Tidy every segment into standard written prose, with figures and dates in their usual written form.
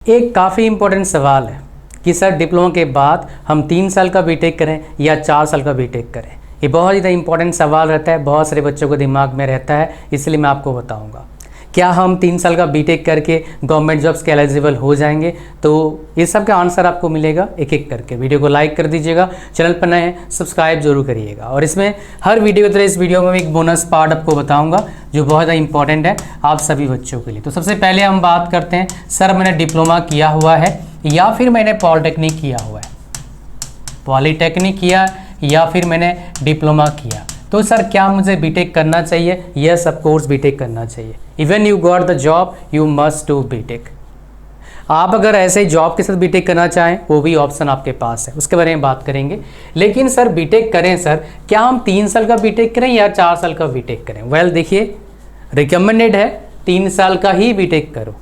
एक काफ़ी इम्पोर्टेंट सवाल है कि सर डिप्लोमा के बाद हम 3 साल का बीटेक करें या 4 साल का बीटेक करें। ये बहुत ज़्यादा इम्पोर्टेंट सवाल रहता है, बहुत सारे बच्चों को दिमाग में रहता है, इसलिए मैं आपको बताऊंगा। क्या हम 3 साल का बीटेक करके गवर्नमेंट जॉब्स के एलिजिबल हो जाएंगे? तो ये सब का आंसर आपको मिलेगा एक एक करके। वीडियो को लाइक कर दीजिएगा, चैनल पर नए हैं सब्सक्राइब जरूर करिएगा। और इसमें हर वीडियो की तरह इस वीडियो में एक बोनस पार्ट आपको बताऊंगा जो बहुत ज़्यादा इंपॉर्टेंट है आप सभी बच्चों के लिए। तो सबसे पहले हम बात करते हैं, सर मैंने डिप्लोमा किया हुआ है या फिर मैंने पॉलिटेक्निक किया हुआ है। पॉलिटेक्निक किया या फिर मैंने डिप्लोमा किया, तो सर क्या मुझे बीटेक करना चाहिए? यस ऑफ कोर्स बीटेक करना चाहिए। Even you got the job you must do BTech. आप अगर ऐसे जॉब के साथ बीटेक करना चाहें वो भी ऑप्शन आपके पास है, उसके बारे में बात करेंगे। लेकिन सर बीटेक करें सर, क्या हम 3 साल का बीटेक करें या 4 साल का बीटेक करें? वेल देखिए, रिकमेंडेड है 3 साल का ही बीटेक करो,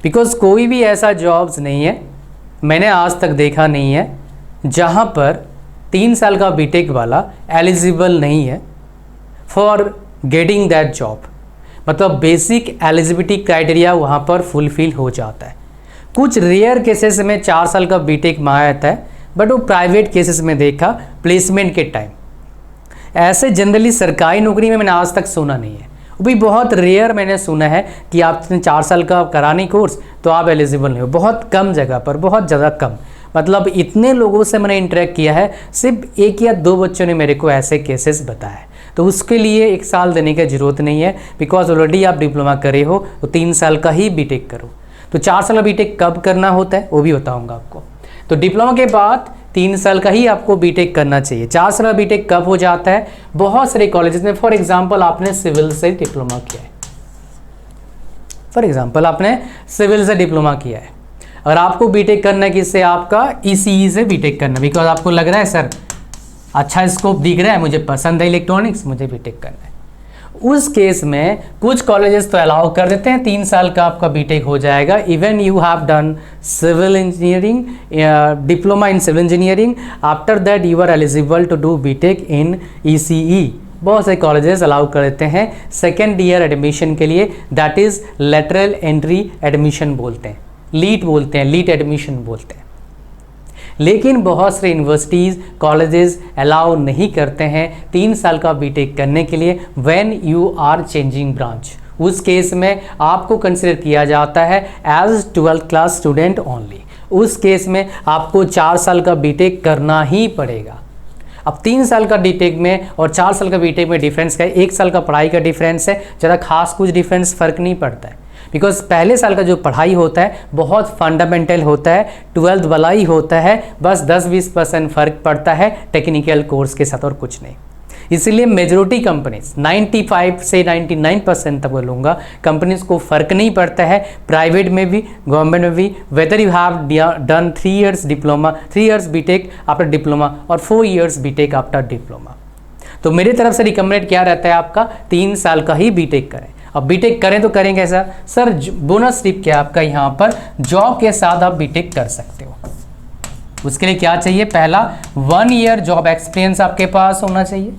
बिकॉज कोई भी ऐसा जॉब्स नहीं है, मैंने आज तक देखा नहीं है जहाँ पर 3 साल का बीटेक वाला एलिजिबल नहीं है फॉर गेटिंग दैट जॉब। मतलब बेसिक एलिजिबिलिटी क्राइटेरिया वहाँ पर फुलफिल हो जाता है। कुछ रेयर केसेस में 4 साल का बीटेक मांगा जाता है, बट वो प्राइवेट केसेस में देखा प्लेसमेंट के टाइम। ऐसे जनरली सरकारी नौकरी में मैंने आज तक सुना नहीं है, वो भी बहुत रेयर मैंने सुना है कि आपने 4 साल का करानी कोर्स तो आप एलिजिबल नहीं हो। बहुत कम जगह पर, बहुत ज़्यादा कम। मतलब इतने लोगों से मैंने इंटरेक्ट किया है, सिर्फ 1 या 2 बच्चों ने मेरे को ऐसे केसेस बताए। तो उसके लिए 1 साल देने की ज़रूरत नहीं है, बिकॉज ऑलरेडी आप डिप्लोमा करे हो तो 3 साल का ही बीटेक करो। तो 4 साल का बीटेक कब करना होता है वो भी बताऊंगा आपको। तो डिप्लोमा के बाद 3 साल का ही आपको बीटेक करना चाहिए। 4 साल का बीटेक कब हो जाता है? बहुत सारे कॉलेजेस में, फॉर एग्जाम्पल आपने सिविल से डिप्लोमा किया है, फॉर एग्जाम्पल आपने सिविल से डिप्लोमा किया है और आपको बीटेक करना है, किससे? आपका ईसीई से बीटेक करना, बिकॉज आपको लग रहा है सर अच्छा स्कोप दिख रहा है, मुझे पसंद है इलेक्ट्रॉनिक्स, मुझे बीटेक करना है। उस केस में कुछ कॉलेजेस तो अलाउ कर देते हैं 3 साल का आपका बीटेक हो जाएगा। Even you have done civil engineering, diploma in civil engineering, after that you are eligible to do BTech in ECE. बहुत से कॉलेजेस अलाउ कर देते हैं सेकेंड ईयर एडमिशन के लिए, that is lateral entry admission बोलते हैं, लीट बोलते हैं, लीट एडमिशन बोलते हैं। लेकिन बहुत सारे यूनिवर्सिटीज़ कॉलेजेस अलाउ नहीं करते हैं 3 साल का बीटेक करने के लिए when you are changing branch. उस केस में आपको कंसिडर किया जाता है as 12th class student only. उस केस में आपको 4 साल का बीटेक करना ही पड़ेगा। अब 3 साल का बीटेक में और 4 साल का बीटेक में डिफरेंस क्या है? 1 साल का पढ़ाई का डिफरेंस है, ज़्यादा खास कुछ डिफरेंस फ़र्क नहीं पड़ता है, बिकॉज पहले साल का जो पढ़ाई होता है बहुत फंडामेंटल होता है, 12th वाला ही होता है, बस 10-20% फ़र्क पड़ता है टेक्निकल कोर्स के साथ और कुछ नहीं। इसीलिए मेजोरिटी कंपनीज 95 से 99% तक बोलूँगा कंपनीज को फ़र्क नहीं पड़ता है, प्राइवेट में भी गवर्नमेंट में भी, whether you have done 3 years diploma, 3 years BTech after diploma और 4 years बीटेक आफ्टर डिप्लोमा। तो मेरी तरफ से रिकमेंडेड क्या रहता है आपका? 3 साल का ही बीटेक करें। अब बीटेक करें तो करें कैसा? सर बोनस टिप क्या आपका यहाँ पर, जॉब के साथ आप बीटेक कर सकते हो। उसके लिए क्या चाहिए? पहला 1 year जॉब एक्सपीरियंस आपके पास होना चाहिए।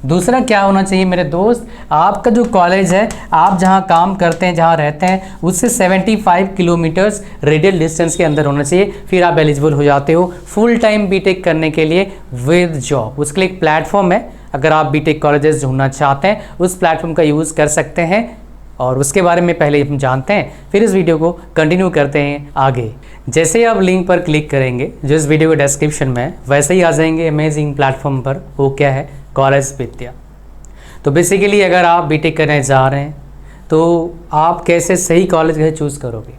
दूसरा क्या होना चाहिए मेरे दोस्त? आपका जो कॉलेज है, आप जहाँ काम करते हैं, जहाँ रहते हैं, उससे 75 किलोमीटर्स रेडियल डिस्टेंस के अंदर होना चाहिए, फिर आप एलिजिबल हो जाते हो फुल टाइम बीटेक करने के लिए विद जॉब। उसके लिए एक प्लेटफॉर्म है, अगर आप बीटेक कॉलेजेस ढूंढना चाहते हैं उस प्लेटफॉर्म का यूज़ कर सकते हैं, और उसके बारे में पहले हम जानते हैं, फिर इस वीडियो को कंटिन्यू करते हैं आगे। जैसे ही आप लिंक पर क्लिक करेंगे जो इस वीडियो के डिस्क्रिप्शन में है, वैसे ही आ जाएंगे अमेजिंग प्लेटफॉर्म पर। वो क्या है? कॉलेज विद्या। तो बेसिकली अगर आप बीटेक करने जा रहे हैं तो आप कैसे सही कॉलेज कैसे चूज़ करोगे?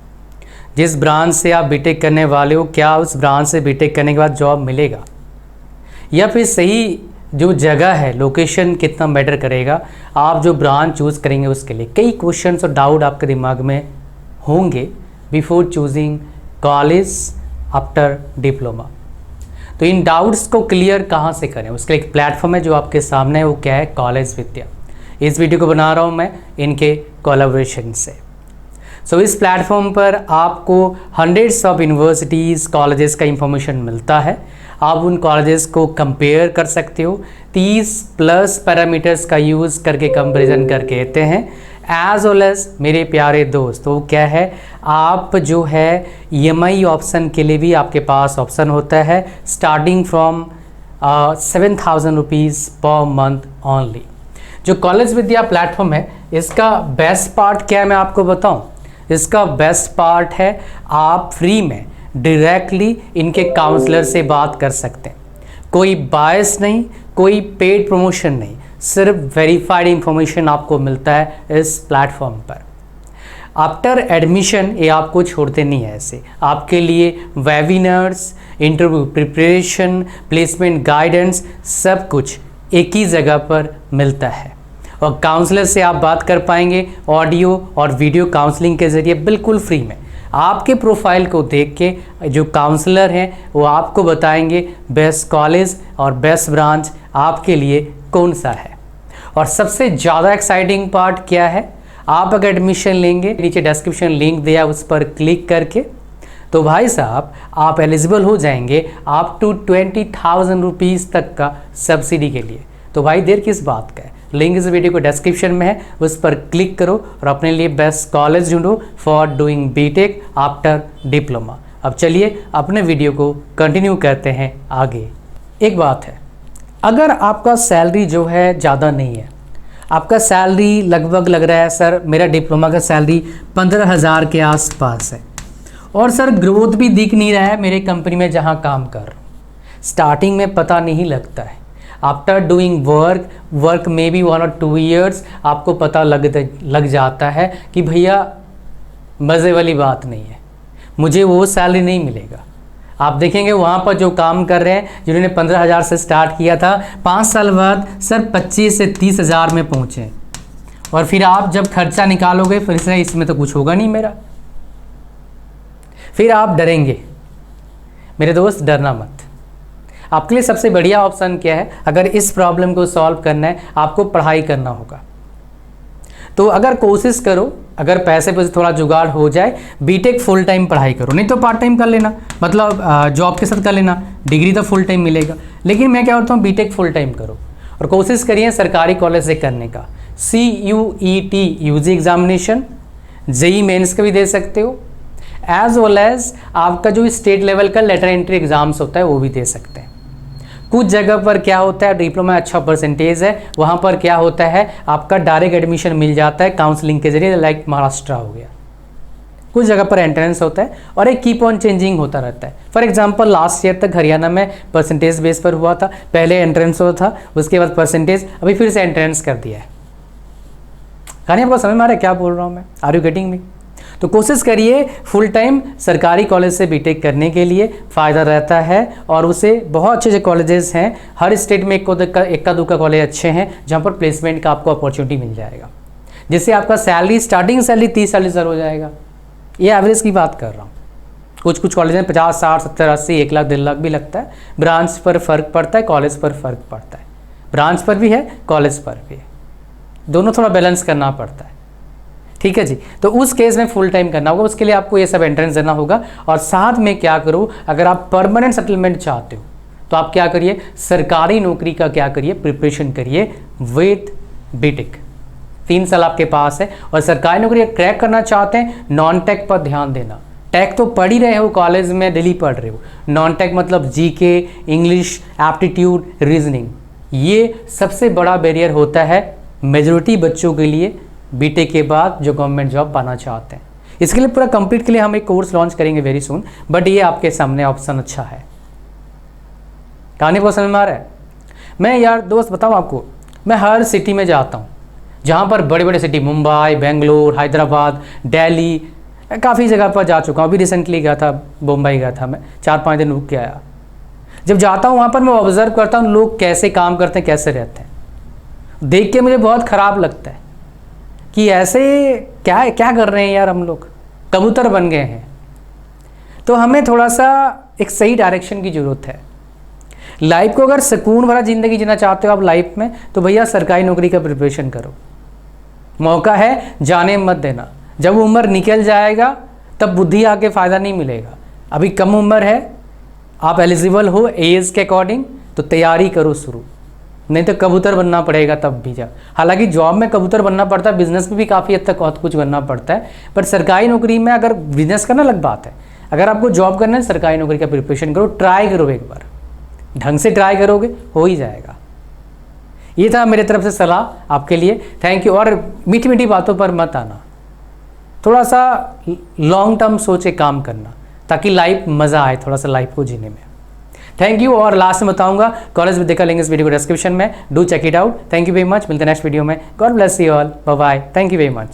जिस ब्रांच से आप बीटेक करने वाले हो, क्या उस ब्रांच से बीटेक करने के बाद जॉब मिलेगा? या फिर सही जो जगह है, लोकेशन कितना मैटर करेगा? आप जो ब्रांच चूज़ करेंगे उसके लिए कई क्वेश्चंस और डाउट आपके दिमाग में होंगे before choosing college after diploma. तो इन डाउट्स को क्लियर कहाँ से करें? उसके लिए एक प्लेटफॉर्म है जो आपके सामने है, वो क्या है? कॉलेज विद्या। इस वीडियो को बना रहा हूँ मैं इनके कोलैबोरेशन से। सो इस प्लेटफॉर्म पर आपको हंड्रेड्स ऑफ यूनिवर्सिटीज़ कॉलेजेस का इंफॉर्मेशन मिलता है। आप उन कॉलेजेस को कंपेयर कर सकते हो, 30+ पैरामीटर्स का यूज़ करके कंपैरिजन करके देते हैं। एज वेल एज मेरे प्यारे दोस्त, वो क्या है? आप जो है EMI ऑप्शन के लिए भी आपके पास ऑप्शन होता है, starting from 7,000 rupees per month only. जो कॉलेज विद्या प्लेटफॉर्म है, इसका बेस्ट पार्ट क्या है मैं आपको बताऊं। इसका बेस्ट पार्ट है आप फ्री में डायरेक्टली इनके काउंसलर से बात कर सकते हैं। कोई बायस नहीं, कोई पेड प्रमोशन नहीं, सिर्फ वेरीफाइड इंफॉर्मेशन आपको मिलता है इस प्लेटफॉर्म पर। आफ्टर एडमिशन ये आपको छोड़ते नहीं है, ऐसे आपके लिए webinars, interview preparation, placement guidance सब कुछ एक ही जगह पर मिलता है। और काउंसलर से आप बात कर पाएंगे ऑडियो और वीडियो काउंसलिंग के ज़रिए बिल्कुल फ्री में। आपके प्रोफाइल को देख के जो काउंसलर हैं वो आपको बताएंगे बेस्ट कॉलेज और बेस्ट ब्रांच आपके लिए कौन सा है। और सबसे ज़्यादा एक्साइटिंग पार्ट क्या है, आप अगर एडमिशन लेंगे, नीचे डिस्क्रिप्शन लिंक दिया उस पर क्लिक करके, तो भाई साहब आप एलिजिबल हो जाएंगे अप टू 20,000 रुपीज़ तक का सब्सिडी के लिए। तो भाई देर किस बात का है, लिंक इस वीडियो को डिस्क्रिप्शन में है, उस पर क्लिक करो और अपने लिए बेस्ट कॉलेज ढूंढो for doing BTech after diploma. अब चलिए अपने वीडियो को कंटिन्यू करते हैं आगे। एक बात है, अगर आपका सैलरी जो है ज़्यादा नहीं है, आपका सैलरी लगभग लग रहा है सर मेरा डिप्लोमा का सैलरी 15,000 के आसपास है, और सर ग्रोथ भी दिख नहीं रहा है मेरे कंपनी में जहाँ काम कर रहा हूँ, स्टार्टिंग में पता नहीं लगता है, after doing work may be 1 और 2 ईयर्स आपको पता लग जाता है कि भैया मज़े वाली बात नहीं है, मुझे वो सैलरी नहीं मिलेगा। आप देखेंगे वहाँ पर जो काम कर रहे हैं, जिन्होंने 15,000 से स्टार्ट किया था, 5 साल बाद सर 25 से 30,000 में पहुँचे। और फिर आप जब खर्चा निकालोगे फिर से इसमें तो कुछ होगा नहीं मेरा, फिर आप डरेंगे। मेरे दोस्त डरना मत। आपके लिए सबसे बढ़िया ऑप्शन क्या है, अगर इस प्रॉब्लम को सॉल्व करना है आपको पढ़ाई करना होगा। तो अगर कोशिश करो, अगर पैसे पे थोड़ा जुगाड़ हो जाए, बीटेक फुल टाइम पढ़ाई करो, नहीं तो पार्ट टाइम कर लेना, मतलब जॉब के साथ कर लेना, डिग्री तो फुल टाइम मिलेगा। लेकिन मैं क्या बोलता हूँ, बीटेक फुल टाइम करो और कोशिश करिए सरकारी कॉलेज से करने का। CUET UG examination, JEE mains का भी दे सकते हो, एज वेल एज आपका जो स्टेट लेवल का लेटर एंट्री एग्जाम्स होता है वो भी दे सकते हैं। कुछ जगह पर क्या होता है, डिप्लोमा में अच्छा परसेंटेज है, वहाँ पर क्या होता है आपका डायरेक्ट एडमिशन मिल जाता है काउंसलिंग के जरिए, लाइक महाराष्ट्र हो गया। कुछ जगह पर एंट्रेंस होता है और एक कीप ऑन चेंजिंग होता रहता है। फॉर एग्जांपल लास्ट ईयर तक हरियाणा में परसेंटेज बेस पर हुआ था, पहले एंट्रेंस होता था, उसके बाद परसेंटेज, अभी फिर से एंट्रेंस कर दिया है। कहानी आपको समझ में आ रहा है क्या बोल रहा हूँ मैं, आर यू गेटिंग मी? तो कोशिश करिए फुल टाइम सरकारी कॉलेज से बीटेक करने के लिए, फ़ायदा रहता है। और उसे बहुत अच्छे अच्छे कॉलेजेस हैं, हर स्टेट में इक्का दुक्का कॉलेज अच्छे हैं जहाँ पर प्लेसमेंट का आपको अपॉर्चुनिटी मिल जाएगा, जिससे आपका सैलरी स्टार्टिंग सैलरी 30-40 हज़ार हो जाएगा। ये एवरेज की बात कर रहा हूँ। कुछ कॉलेज में 50, 60, 70, 80, 1 लाख 1.5 लाख भी लगता है। ब्रांच पर फ़र्क पड़ता है, कॉलेज पर फ़र्क पड़ता है, ब्रांच पर भी है कॉलेज पर भी है, दोनों थोड़ा बैलेंस करना पड़ता है। ठीक है जी। तो उस केस में फुल टाइम करना होगा, उसके लिए आपको ये सब एंट्रेंस देना होगा। और साथ में क्या करो, अगर आप परमानेंट सेटलमेंट चाहते हो तो आप क्या करिए, सरकारी नौकरी का क्या करिए, प्रिपरेशन करिए विद बीटेक। 3 साल आपके पास है। और सरकारी नौकरी क्रैक करना चाहते हैं, नॉन टेक पर ध्यान देना। टेक तो पढ़ ही रहे हो, कॉलेज में डेली पढ़ रहे हो, नॉन टेक मतलब जीके, इंग्लिश, एप्टीट्यूड, रीजनिंग, ये सबसे बड़ा बैरियर होता है मेजॉरिटी बच्चों के लिए बीटेक के बाद जो गवर्नमेंट जॉब पाना चाहते हैं। इसके लिए पूरा कंप्लीट के लिए हम एक कोर्स लॉन्च करेंगे वेरी सून, बट ये आपके सामने ऑप्शन अच्छा है। कहानी बहुत समझ में आ रहा है? मैं यार दोस्त बताऊँ आपको, मैं हर सिटी में जाता हूँ जहाँ पर बड़े बड़े सिटी, मुंबई, बेंगलोर, हैदराबाद, दिल्ली, काफ़ी जगह पर जा चुका हूँ। अभी रिसेंटली गया था, मुंबई गया था मैं, 4-5 दिन रुक के आया। जब जाता हूँ वहाँ पर मैं ऑब्जर्व करता हूँ लोग कैसे काम करते हैं, कैसे रहते हैं। देख के मुझे बहुत ख़राब लगता है कि ऐसे क्या कर रहे हैं यार, हम लोग कबूतर बन गए हैं। तो हमें थोड़ा सा एक सही डायरेक्शन की ज़रूरत है। लाइफ को अगर सुकून भरा ज़िंदगी जीना चाहते हो आप लाइफ में, तो भैया सरकारी नौकरी का प्रिपरेशन करो। मौका है, जाने मत देना। जब उम्र निकल जाएगा तब बुद्धि आके फ़ायदा नहीं मिलेगा। अभी कम उम्र है, आप एलिजिबल हो एज के अकॉर्डिंग, तो तैयारी करो शुरू। नहीं तो कबूतर बनना पड़ेगा तब भी जा। हालांकि जॉब में कबूतर बनना पड़ता है, बिजनेस में भी काफ़ी हद तक बहुत कुछ बनना पड़ता है, पर सरकारी नौकरी में अगर बिजनेस करना अलग बात है। अगर आपको जॉब करना है, सरकारी नौकरी का प्रिपरेशन करो, ट्राई करो, एक बार ढंग से ट्राई करोगे हो ही जाएगा। ये था मेरे तरफ से सलाह आपके लिए। Thank you. और मीठी मीठी बातों पर मत आना, थोड़ा सा लॉन्ग टर्म सोचे काम करना, ताकि लाइफ मज़ा आए थोड़ा सा लाइफ को जीने में। Thank you. और लास्ट में बताऊंगा कॉलेज विद्या का लिंक इस वीडियो को डिस्क्रिप्शन में, do check it out. Thank you very much. मिलते हैं नेक्स्ट वीडियो में। God bless you all, bye bye. Thank you very much.